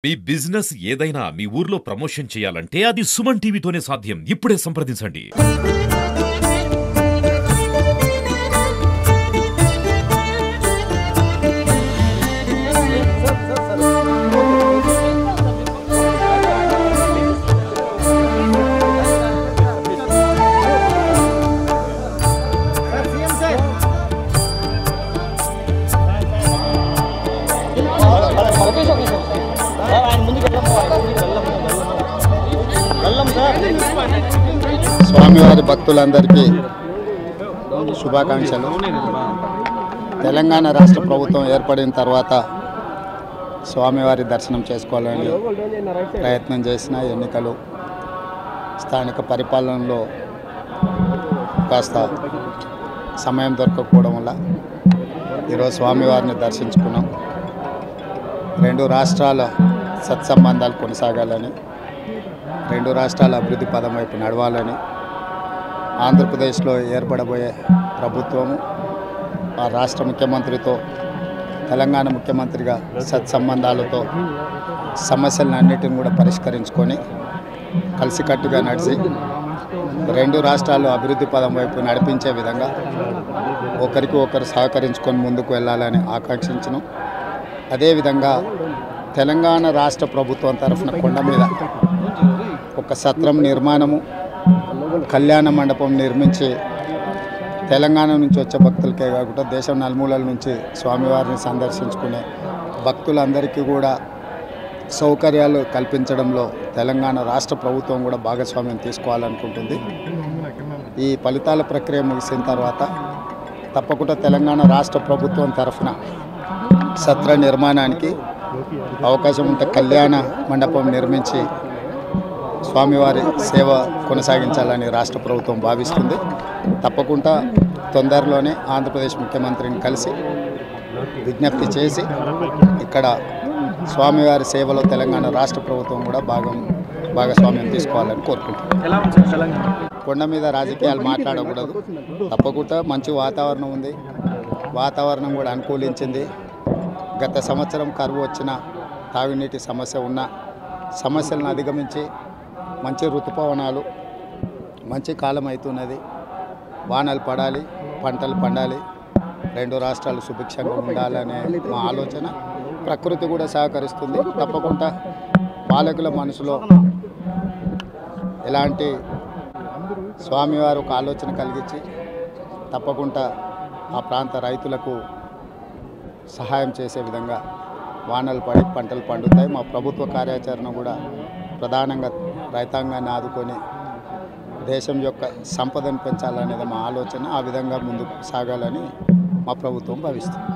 మీ business ఏదైనా మీ ఊర్లో promotion చేయాలంటే అది సుమన్ టీవీతోనే సాధ్యం. ఇప్పుడే సంప్రదించండి. స్వామివారి భక్తులందరికీ శుభాకాంక్షలు. తెలంగాణ రాష్ట్ర ప్రభుత్వం ఏర్పడిన తర్వాత స్వామివారి దర్శనం చేసుకోవాలని ప్రయత్నం చేసిన ఎన్నికలు స్థానిక పరిపాలనలో కాస్త సమయం దొరకకపోవడం వల్ల ఈరోజు స్వామివారిని దర్శించుకున్నాం. రెండు రాష్ట్రాల సత్సంబంధాలు కొనసాగాలని, రెండు రాష్ట్రాల అభివృద్ధి పదం వైపు నడవాలని, ఆంధ్రప్రదేశ్లో ఏర్పడబోయే ప్రభుత్వము ఆ రాష్ట్ర ముఖ్యమంత్రితో తెలంగాణ ముఖ్యమంత్రిగా సత్సంబంధాలతో సమస్యలన్నిటిని కూడా పరిష్కరించుకొని కలిసికట్టుగా నడిచి రెండు రాష్ట్రాలు అభివృద్ధి పదం వైపు నడిపించే విధంగా ఒకరికి ఒకరు సహకరించుకొని ముందుకు వెళ్ళాలని ఆకాంక్షించను. అదేవిధంగా తెలంగాణ రాష్ట్ర ప్రభుత్వం తరఫున కొండ మీద ఒక సత్రం నిర్మాణము, కళ్యాణ మండపం నిర్మించి తెలంగాణ నుంచి వచ్చే భక్తులకే కాకుండా దేశం నలుమూలల నుంచి స్వామివారిని సందర్శించుకునే భక్తులందరికీ కూడా సౌకర్యాలు కల్పించడంలో తెలంగాణ రాష్ట్ర ప్రభుత్వం కూడా భాగస్వామ్యం తీసుకోవాలనుకుంటుంది. ఈ ఫలితాల ప్రక్రియ ముగిసిన తర్వాత తప్పకుండా తెలంగాణ రాష్ట్ర ప్రభుత్వం తరఫున సత్ర నిర్మాణానికి అవకాశం ఉంటే కళ్యాణ మండపం నిర్మించి స్వామివారి సేవ కొనసాగించాలని రాష్ట్ర ప్రభుత్వం భావిస్తుంది. తప్పకుండా తొందరలోనే ఆంధ్రప్రదేశ్ ముఖ్యమంత్రిని కలిసి విజ్ఞప్తి చేసి ఇక్కడ స్వామివారి సేవలో తెలంగాణ రాష్ట్ర ప్రభుత్వం కూడా భాగస్వామ్యం తీసుకోవాలని కోరుకుంటున్నాం. కొండ మీద రాజకీయాలు మాట్లాడకూడదు. తప్పకుండా మంచి వాతావరణం ఉంది, వాతావరణం కూడా అనుకూలించింది. గత సంవత్సరం కరువు వచ్చిన, తాగునీటి సమస్య ఉన్న సమస్యలను అధిగమించి మంచి ఋతుపవనాలు, మంచి కాలం అవుతున్నది. వానలు పడాలి, పంటలు పండాలి, రెండు రాష్ట్రాలు సుభిక్షంగా ఉండాలనే మా ఆలోచన. ప్రకృతి కూడా సహకరిస్తుంది. తప్పకుండా పాలకుల మనసులో ఎలాంటి స్వామివారు ఒక ఆలోచన కలిగించి తప్పకుండా ఆ ప్రాంత రైతులకు సహాయం చేసే విధంగా వానలు పడి పంటలు పండుతాయి. మా ప్రభుత్వ కార్యాచరణ కూడా ప్రధానంగా రైతాంగాన్ని ఆదుకొని దేశం యొక్క సంపదను పెంచాలనేది మా ఆలోచన. ఆ విధంగా ముందుకు సాగాలని మా ప్రభుత్వం భావిస్తుంది.